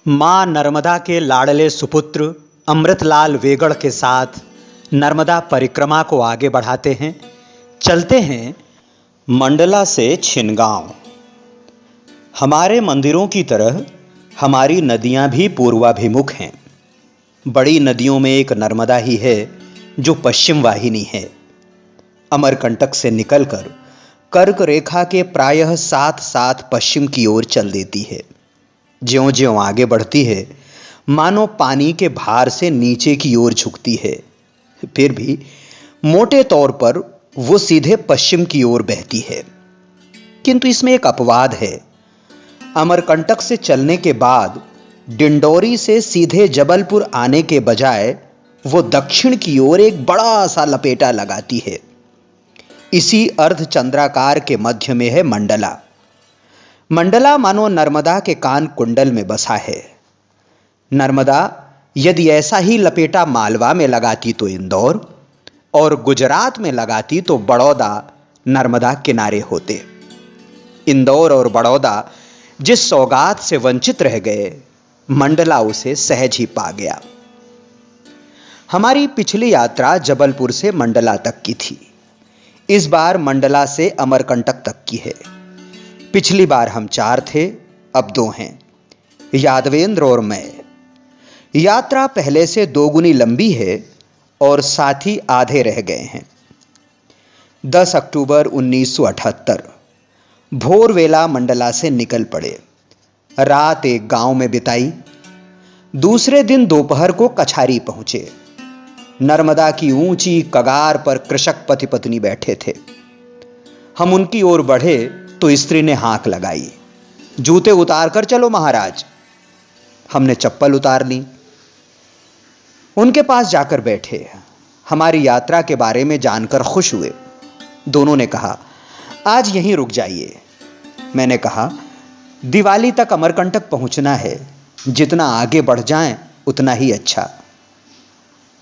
मां नर्मदा के लाडले सुपुत्र अमृतलाल वेगड़ के साथ नर्मदा परिक्रमा को आगे बढ़ाते हैं। चलते हैं मंडला से छिनगांव। हमारे मंदिरों की तरह हमारी नदियां भी पूर्वाभिमुख हैं। बड़ी नदियों में एक नर्मदा ही है जो पश्चिम वाहिनी है। अमरकंटक से निकलकर कर्क रेखा के प्रायः साथ साथ पश्चिम की ओर चल देती है। ज्यों-ज्यों आगे बढ़ती है मानो पानी के भार से नीचे की ओर झुकती है। फिर भी मोटे तौर पर वो सीधे पश्चिम की ओर बहती है। किंतु इसमें एक अपवाद है। अमरकंटक से चलने के बाद डिंडोरी से सीधे जबलपुर आने के बजाय वो दक्षिण की ओर एक बड़ा सा लपेटा लगाती है। इसी अर्धचंद्राकार के मध्य में है मंडला। मंडला मानो नर्मदा के कान कुंडल में बसा है। नर्मदा यदि ऐसा ही लपेटा मालवा में लगाती तो इंदौर, और गुजरात में लगाती तो बड़ौदा नर्मदा किनारे होते। इंदौर और बड़ौदा जिस सौगात से वंचित रह गए, मंडला उसे सहज ही पा गया। हमारी पिछली यात्रा जबलपुर से मंडला तक की थी। इस बार मंडला से अमरकंटक तक की है। पिछली बार हम 4 थे, अब 2 हैं, यादवेंद्र और मैं। यात्रा पहले से 2 गुनी लंबी है और साथी आधे रह गए हैं। 10 अक्टूबर 1978 भोर वेला मंडला से निकल पड़े। रात एक गांव में बिताई। दूसरे दिन दोपहर को कछारी पहुंचे। नर्मदा की ऊंची कगार पर कृषक पति पत्नी बैठे थे। हम उनकी ओर बढ़े तो स्त्री ने हांक लगाई, जूते उतार कर चलो महाराज। हमने चप्पल उतार ली। उनके पास जाकर बैठे। हमारी यात्रा के बारे में जानकर खुश हुए। दोनों ने कहा, आज यहीं रुक जाइए। मैंने कहा, दिवाली तक अमरकंटक पहुंचना है, जितना आगे बढ़ जाएं उतना ही अच्छा।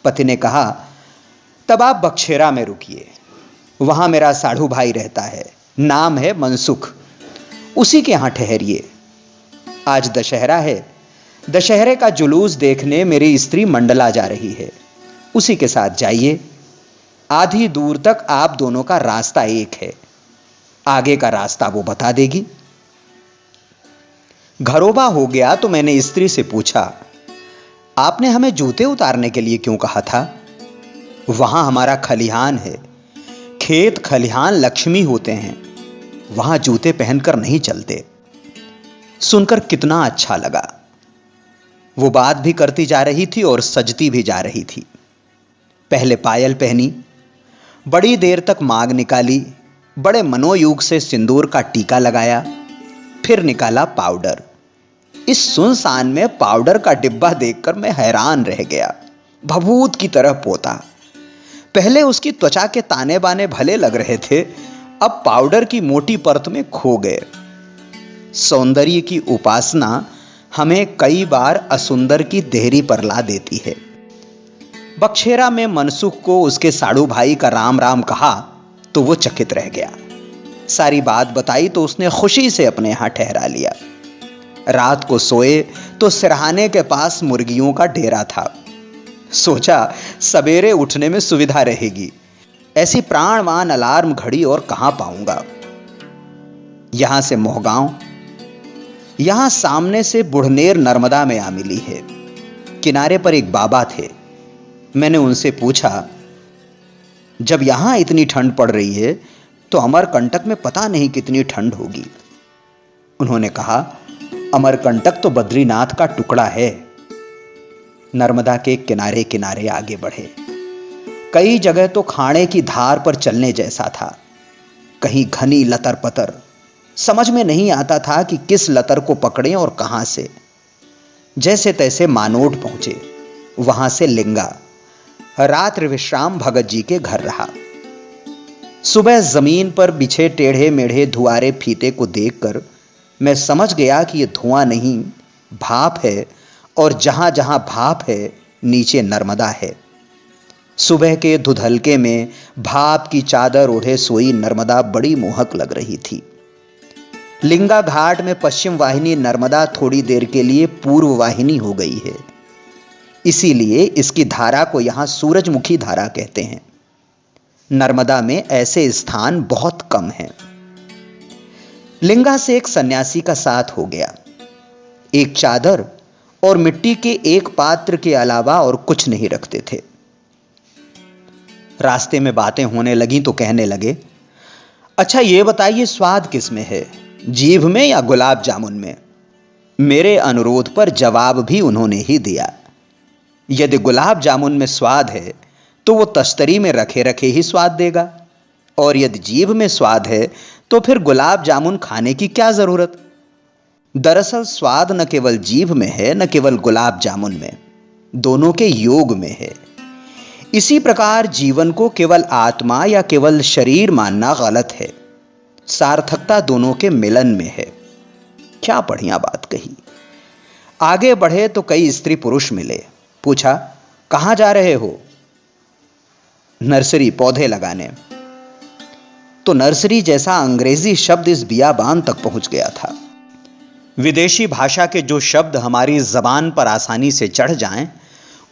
पति ने कहा, तब आप बक्सेरा में रुकिए, वहां मेरा साढ़ू भाई रहता है, नाम है मनसुख, उसी के यहां ठहरिए। आज दशहरा है, दशहरे का जुलूस देखने मेरी स्त्री मंडला जा रही है, उसी के साथ जाइए। आधी दूर तक आप दोनों का रास्ता एक है, आगे का रास्ता वो बता देगी। घरोबा हो गया तो मैंने स्त्री से पूछा, आपने हमें जूते उतारने के लिए क्यों कहा था? वहां हमारा खलिहान है। खेत खलिहान लक्ष्मी होते हैं, वहां जूते पहनकर नहीं चलते। सुनकर कितना अच्छा लगा। वो बात भी करती जा रही थी और सजती भी जा रही थी। पहले पायल पहनी, बड़ी देर तक मांग निकाली, बड़े मनोयोग से सिंदूर का टीका लगाया, फिर निकाला पाउडर। इस सुनसान में पाउडर का डिब्बा देखकर मैं हैरान रह गया। भभूत की तरह पोता। पहले उसकी त्वचा के ताने बाने भले लग रहे थे, अब पाउडर की मोटी परत में खो गए। सौंदर्य की उपासना हमें कई बार असुंदर की देहरी पर ला देती है। बक्सेरा में मनसुख को उसके साड़ू भाई का राम राम कहा तो वो चकित रह गया। सारी बात बताई तो उसने खुशी से अपने यहां ठहरा लिया। रात को सोए तो सिरहाने के पास मुर्गियों का डेरा था। सोचा सवेरे उठने में सुविधा रहेगी। ऐसी प्राणवान अलार्म घड़ी और कहां पाऊंगा। यहां से मोहगांव, यहां सामने से बुढ़नेर नर्मदा में आ मिली है। किनारे पर एक बाबा थे। मैंने उनसे पूछा, जब यहां इतनी ठंड पड़ रही है तो अमरकंटक में पता नहीं कितनी ठंड होगी। उन्होंने कहा, अमरकंटक तो बद्रीनाथ का टुकड़ा है। नर्मदा के किनारे किनारे आगे बढ़े। कई जगह तो खाने की धार पर चलने जैसा था, कहीं घनी लतर पतर। समझ में नहीं आता था कि किस लतर को पकड़ें और कहां से। जैसे तैसे मानोट पहुंचे, वहां से लिंगा। रात्रि विश्राम भगत जी के घर रहा। सुबह जमीन पर बिछे टेढ़े मेढ़े धुआरे फीते को देखकर मैं समझ गया कि यह धुआं नहीं, भाप है, और जहां जहां भाप है नीचे नर्मदा है। सुबह के धुधलके में भाप की चादर ओढ़े सोई नर्मदा बड़ी मोहक लग रही थी। लिंगा घाट में पश्चिम वाहिनी नर्मदा थोड़ी देर के लिए पूर्व वाहिनी हो गई है, इसीलिए इसकी धारा को यहां सूरजमुखी धारा कहते हैं। नर्मदा में ऐसे स्थान बहुत कम हैं। लिंगा से एक सन्यासी का साथ हो गया। एक चादर और मिट्टी के एक पात्र के अलावा और कुछ नहीं रखते थे। रास्ते में बातें होने लगी तो कहने लगे, अच्छा ये बताइए स्वाद किस में है, जीभ में या गुलाब जामुन में? मेरे अनुरोध पर जवाब भी उन्होंने ही दिया। यदि गुलाब जामुन में स्वाद है तो वो तश्तरी में रखे रखे ही स्वाद देगा, और यदि जीभ में स्वाद है तो फिर गुलाब जामुन खाने की क्या जरूरत? दरअसल स्वाद न केवल जीभ में है, न केवल गुलाब जामुन में, दोनों के योग में है। इसी प्रकार जीवन को केवल आत्मा या केवल शरीर मानना गलत है। सार्थकता दोनों के मिलन में है। क्या बढ़िया बात कही। आगे बढ़े तो कई स्त्री पुरुष मिले। पूछा, कहां जा रहे हो? नर्सरी, पौधे लगाने। तो नर्सरी जैसा अंग्रेजी शब्द इस बियाबान तक पहुंच गया था। विदेशी भाषा के जो शब्द हमारी जबान पर आसानी से चढ़ जाएं,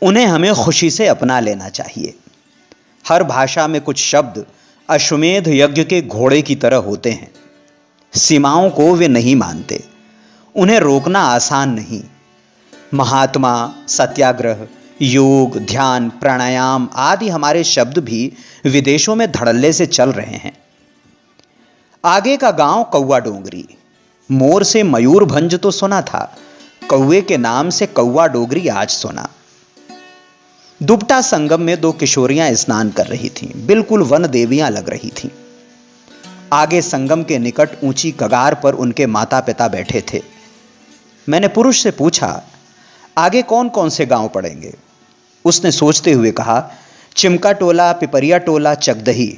उन्हें हमें खुशी से अपना लेना चाहिए। हर भाषा में कुछ शब्द अश्वमेध यज्ञ के घोड़े की तरह होते हैं। सीमाओं को वे नहीं मानते, उन्हें रोकना आसान नहीं। महात्मा, सत्याग्रह, योग, ध्यान, प्राणायाम आदि हमारे शब्द भी विदेशों में धड़ल्ले से चल रहे हैं। आगे का गांव कौवा डोंगरी। मोर से मयूरभंज तो सुना था, कौवे के नाम से कौवा डोगरी आज सुना। दुपटा संगम में दो किशोरियां स्नान कर रही थीं, बिल्कुल वन देवियां लग रही थीं। आगे संगम के निकट ऊंची कगार पर उनके माता पिता बैठे थे। मैंने पुरुष से पूछा, आगे कौन कौन से गांव पड़ेंगे? उसने सोचते हुए कहा, चिमका टोला, पिपरिया टोला, चकदही।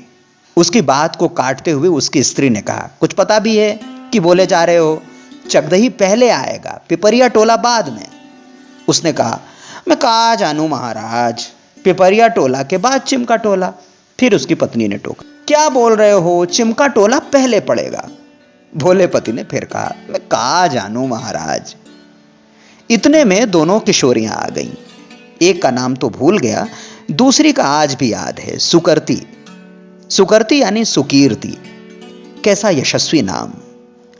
उसकी बात को काटते हुए उसकी स्त्री ने कहा, कुछ पता भी है कि बोले जा रहे हो? चकदही पहले आएगा, पिपरिया टोला बाद में। उसने कहा, मैं कहा जानू महाराज, पिपरिया टोला के बाद चिमका टोला। फिर उसकी पत्नी ने टोका, क्या बोल रहे हो, चिमका टोला पहले पड़ेगा। भोले पति ने फिर कहा, मैं कहा जानू महाराज। इतने में दोनों किशोरियां आ गईं। एक का नाम तो भूल गया, दूसरी का आज भी याद है, सुकर्ती। सुकर्ती यानी सुकीर्ति। कैसा यशस्वी नाम,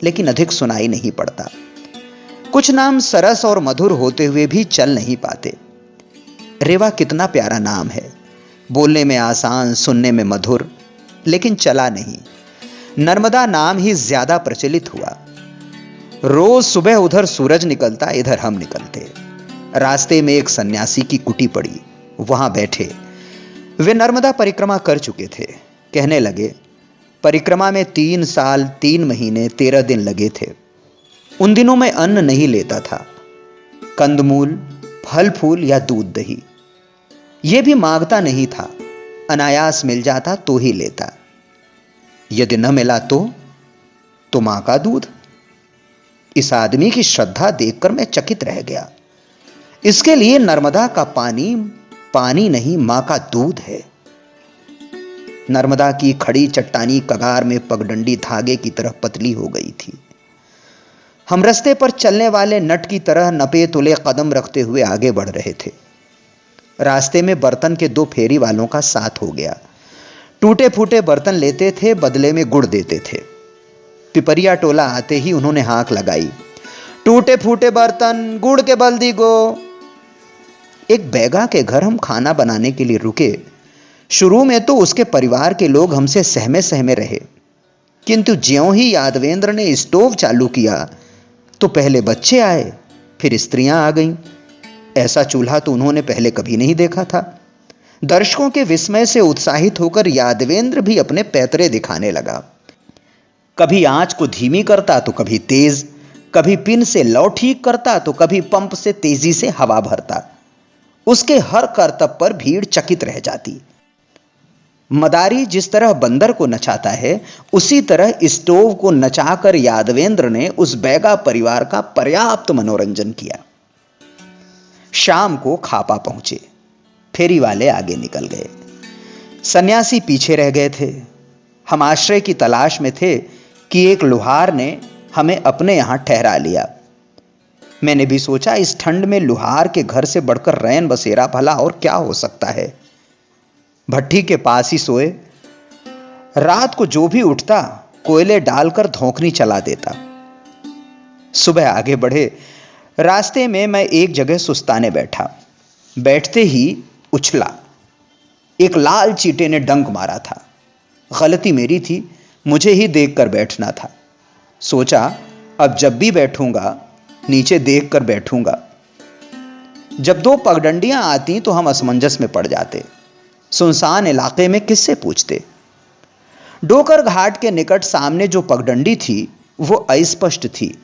लेकिन अधिक सुनाई नहीं पड़ता। कुछ नाम सरस और मधुर होते हुए भी चल नहीं पाते। रेवा कितना प्यारा नाम है, बोलने में आसान, सुनने में मधुर, लेकिन चला नहीं। नर्मदा नाम ही ज्यादा प्रचलित हुआ। रोज सुबह उधर सूरज निकलता, इधर हम निकलते। रास्ते में एक सन्यासी की कुटी पड़ी, वहां बैठे। वे नर्मदा परिक्रमा कर चुके थे। कहने लगे, परिक्रमा में 3 साल 3 महीने 13 दिन लगे थे। उन दिनों मैं अन्न नहीं लेता था, कंदमूल, फल फूल या दूध दही। यह भी मांगता नहीं था, अनायास मिल जाता तो ही लेता। यदि न मिला तो मां का दूध। इस आदमी की श्रद्धा देखकर मैं चकित रह गया। इसके लिए नर्मदा का पानी पानी नहीं, मां का दूध है। नर्मदा की खड़ी चट्टानी कगार में पगडंडी धागे की तरह पतली हो गई थी। हम रास्ते पर चलने वाले नट की तरह नपे तुले कदम रखते हुए आगे बढ़ रहे थे। रास्ते में बर्तन के 2 फेरी वालों का साथ हो गया। टूटे फूटे बर्तन लेते थे, बदले में गुड़ देते थे। पिपरिया टोला आते ही उन्होंने हाक लगाई, टूटे फूटे बर्तन, गुड़ के बल्दी गो। एक बैगा के घर हम खाना बनाने के लिए रुके। शुरू में तो उसके परिवार के लोग हमसे सहमे सहमे रहे, किंतु ज्यों ही यादवेंद्र ने स्टोव चालू किया तो पहले बच्चे आए, फिर स्त्रियां आ गईं। ऐसा चूल्हा तो उन्होंने पहले कभी नहीं देखा था। दर्शकों के विस्मय से उत्साहित होकर यादवेंद्र भी अपने पैतरे दिखाने लगा। कभी आंच को धीमी करता तो कभी तेज, कभी पिन से लौ ठीक करता तो कभी पंप से तेजी से हवा भरता। उसके हर करतब पर भीड़ चकित रह जाती। मदारी जिस तरह बंदर को नचाता है, उसी तरह स्टोव को नचाकर यादवेंद्र ने उस बैगा परिवार का पर्याप्त मनोरंजन किया। शाम को खापा पहुंचे। फेरी वाले आगे निकल गए, सन्यासी पीछे रह गए थे। हम आश्रय की तलाश में थे कि एक लोहार ने हमें अपने यहां ठहरा लिया। मैंने भी सोचा, इस ठंड में लुहार के घर से बढ़कर रैन बसेरा भला और क्या हो सकता है। भट्ठी के पास ही सोए। रात को जो भी उठता कोयले डालकर धौंकनी चला देता। सुबह आगे बढ़े। रास्ते में मैं एक जगह सुस्ताने बैठा। बैठते ही उछला। एक लाल चींटे ने डंक मारा था। गलती मेरी थी, मुझे ही देखकर बैठना था। सोचा, अब जब भी बैठूंगा नीचे देखकर बैठूंगा। जब दो पगडंडियां आती तो हम असमंजस में पड़ जाते। सुनसान इलाके में किससे पूछते। डोकर घाट के निकट सामने जो पगडंडी थी वो अस्पष्ट थी।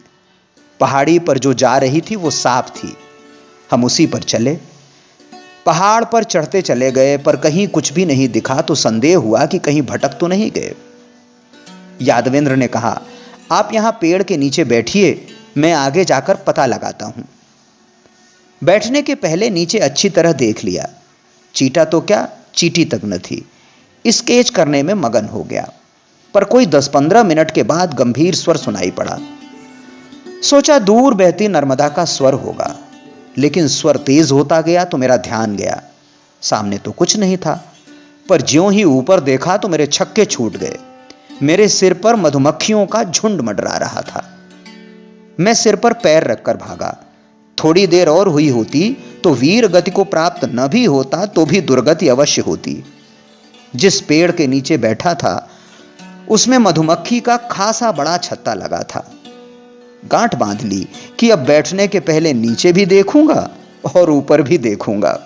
पहाड़ी पर जो जा रही थी वो साफ थी। हम उसी पर चले। पहाड़ पर चढ़ते चले गए, पर कहीं कुछ भी नहीं दिखा तो संदेह हुआ कि कहीं भटक तो नहीं गए। यादवेंद्र ने कहा, आप यहां पेड़ के नीचे बैठिए, मैं आगे जाकर पता लगाता हूं। बैठने के पहले नीचे अच्छी तरह देख लिया। चींटा तो क्या, चींटी तक न थी। स्केच करने में मगन हो गया, पर कोई 10-15 मिनट के बाद गंभीर स्वर सुनाई पड़ा। सोचा दूर बहती नर्मदा का स्वर होगा, लेकिन स्वर तेज होता गया तो मेरा ध्यान गया। सामने तो कुछ नहीं था, पर ज्यों ही ऊपर देखा तो मेरे छक्के छूट गए। मेरे सिर पर मधुमक्खियों का झुंड मंडरा रहा था। मैं सिर पर पैर रखकर भागा। थोड़ी देर और हुई होती तो वीर गति को प्राप्त न भी होता तो भी दुर्गति अवश्य होती। जिस पेड़ के नीचे बैठा था उसमें मधुमक्खी का खासा बड़ा छत्ता लगा था। गांठ बांध ली कि अब बैठने के पहले नीचे भी देखूंगा और ऊपर भी देखूंगा।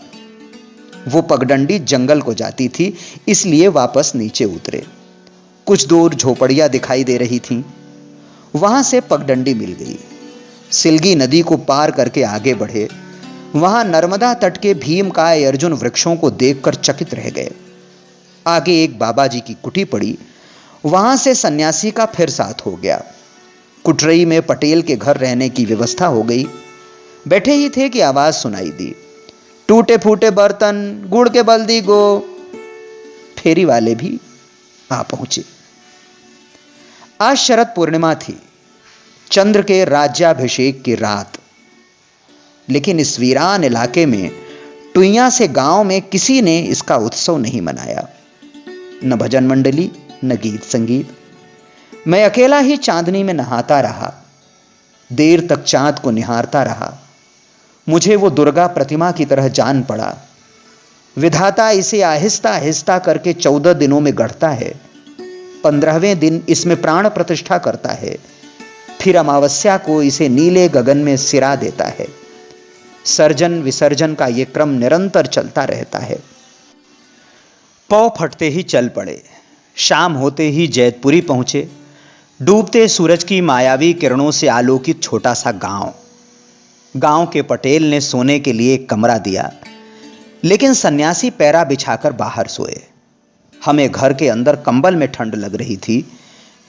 वो पगडंडी जंगल को जाती थी, इसलिए वापस नीचे उतरे। कुछ दूर झोपड़ियां दिखाई दे रही थीं। वहां से पगडंडी मिल गई। सिलगी नदी को पार करके आगे बढ़े। वहां नर्मदा तट के भीमकाय अर्जुन वृक्षों को देखकर चकित रह गए। आगे एक बाबा जी की कुटी पड़ी। वहां से सन्यासी का फिर साथ हो गया। कुटरई में पटेल के घर रहने की व्यवस्था हो गई। बैठे ही थे कि आवाज सुनाई दी, टूटे फूटे बर्तन गुड़ के बल्दी गो। फेरी वाले भी आ पहुंचे। आज शरद पूर्णिमा थी, चंद्र के राज्याभिषेक की रात। लेकिन इस वीरान इलाके में टुइयां से गांव में किसी ने इसका उत्सव नहीं मनाया। न भजन मंडली, न गीत संगीत। मैं अकेला ही चांदनी में नहाता रहा। देर तक चांद को निहारता रहा। मुझे वो दुर्गा प्रतिमा की तरह जान पड़ा। विधाता इसे आहिस्ता आहिस्ता करके 14 दिनों में गढ़ता है। 15वें दिन इसमें प्राण प्रतिष्ठा करता है। फिर अमावस्या को इसे नीले गगन में सिरा देता है। सर्जन विसर्जन का यह क्रम निरंतर चलता रहता है। पौ फटते ही चल पड़े। शाम होते ही जैतपुरी पहुंचे। डूबते सूरज की मायावी किरणों से आलोकित छोटा सा गांव। गांव के पटेल ने सोने के लिए एक कमरा दिया, लेकिन सन्यासी पैरा बिछाकर बाहर सोए। हमें घर के अंदर कंबल में ठंड लग रही थी।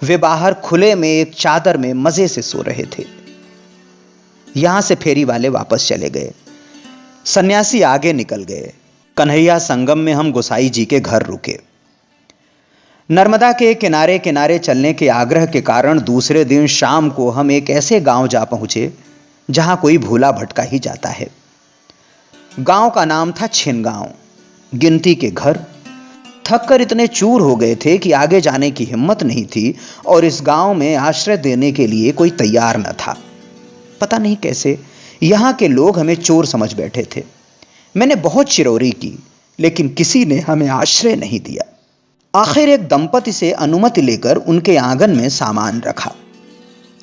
वे बाहर खुले में एक चादर में मजे से सो रहे थे। यहां से फेरी वाले वापस चले गए। सन्यासी आगे निकल गए। कन्हैया संगम में हम गोसाई जी के घर रुके। नर्मदा के किनारे किनारे चलने के आग्रह के कारण दूसरे दिन शाम को हम एक ऐसे गांव जा पहुंचे जहां कोई भूला भटका ही जाता है। गांव का नाम था छिनगांव। गिनती के घर। थककर इतने चूर हो गए थे कि आगे जाने की हिम्मत नहीं थी और इस गांव में आश्रय देने के लिए कोई तैयार न था। पता नहीं कैसे यहां के लोग हमें चोर समझ बैठे थे। मैंने बहुत चिरौरी की, लेकिन किसी ने हमें आश्रय नहीं दिया। आखिर एक दंपति से अनुमति लेकर उनके आंगन में सामान रखा।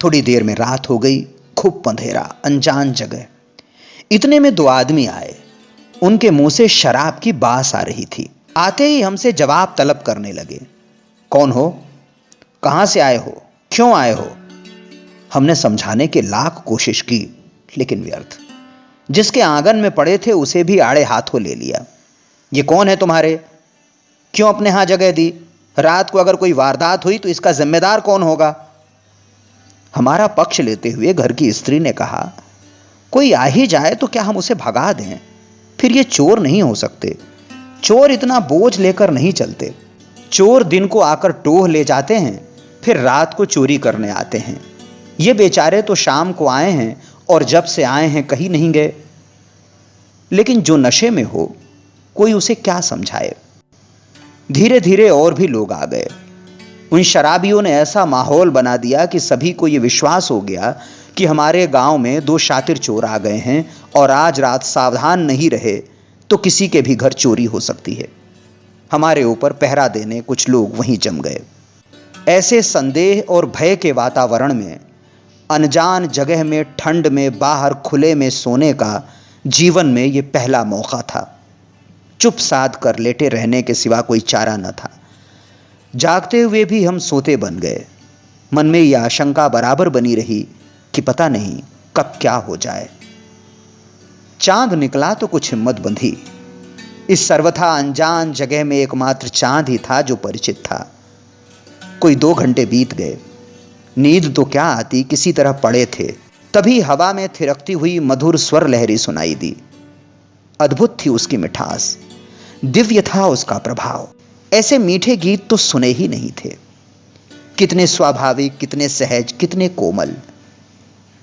थोड़ी देर में रात हो गई। खूब अंधेरा, अनजान जगह। इतने में 2 आदमी आए। उनके मुंह से शराब की बास आ रही थी। आते ही हमसे जवाब तलब करने लगे। कौन हो? कहां से आए हो? क्यों आए हो? हमने समझाने की लाख कोशिश की, लेकिन व्यर्थ। जिसके आंगन में पड़े थे उसे भी आड़े हाथों ले लिया। ये कौन है तुम्हारे? क्यों अपने यहां जगह दी? रात को अगर कोई वारदात हुई तो इसका जिम्मेदार कौन होगा? हमारा पक्ष लेते हुए घर की स्त्री ने कहा, कोई आ ही जाए तो क्या हम उसे भगा दें? फिर ये चोर नहीं हो सकते। चोर इतना बोझ लेकर नहीं चलते। चोर दिन को आकर टोह ले जाते हैं, फिर रात को चोरी करने आते हैं। ये बेचारे तो शाम को आए हैं और जब से आए हैं कहीं नहीं गए। लेकिन जो नशे में हो, कोई उसे क्या समझाए। धीरे धीरे और भी लोग आ गए। उन शराबियों ने ऐसा माहौल बना दिया कि सभी को यह विश्वास हो गया कि हमारे गांव में 2 शातिर चोर आ गए हैं और आज रात सावधान नहीं रहे तो किसी के भी घर चोरी हो सकती है। हमारे ऊपर पहरा देने कुछ लोग वहीं जम गए। ऐसे संदेह और भय के वातावरण में, अनजान जगह में, ठंड में, बाहर खुले में सोने का जीवन में यह पहला मौका था। चुप साध कर लेटे रहने के सिवा कोई चारा न था। जागते हुए भी हम सोते बन गए। मन में यह आशंका बराबर बनी रही कि पता नहीं कब क्या हो जाए। चांद निकला तो कुछ हिम्मत बंधी। इस सर्वथा अनजान जगह में एकमात्र चांद ही था जो परिचित था। कोई 2 घंटे बीत गए। नींद तो क्या आती, किसी तरह पड़े थे। तभी हवा में थिरकती हुई मधुर स्वर लहरी सुनाई दी। अद्भुत थी उसकी मिठास, दिव्य था उसका प्रभाव। ऐसे मीठे गीत तो सुने ही नहीं थे। कितने स्वाभाविक, कितने सहज, कितने कोमल।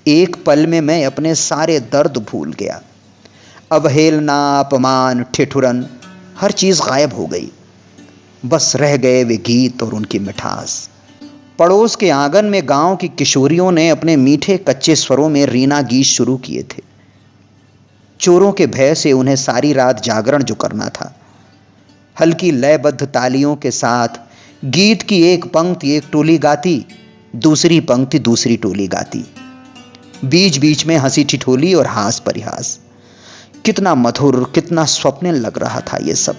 एक पल में मैं अपने सारे दर्द भूल गया। अवहेलना, अपमान, ठिठुरन, हर चीज गायब हो गई। बस रह गए वे गीत और उनकी मिठास। पड़ोस के आंगन में गांव की किशोरियों ने अपने मीठे कच्चे स्वरों में रीना गीत शुरू किए थे। चोरों के भय से उन्हें सारी रात जागरण जो करना था। हल्की लयबद्ध तालियों के साथ गीत की एक पंक्ति एक टोली गाती, दूसरी पंक्ति दूसरी टोली गाती। बीच बीच में हंसी ठिठोली और हास परिहास। कितना मधुर, कितना स्वप्निल लग रहा था ये सब।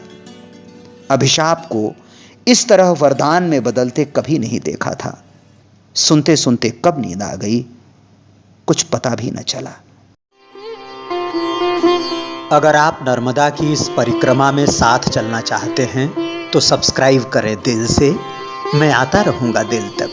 अभिशाप को इस तरह वरदान में बदलते कभी नहीं देखा था। सुनते सुनते कब नींद आ गई, कुछ पता भी न चला। अगर आप नर्मदा की इस परिक्रमा में साथ चलना चाहते हैं तो सब्सक्राइब करें दिल से। मैं आता रहूंगा दिल तक।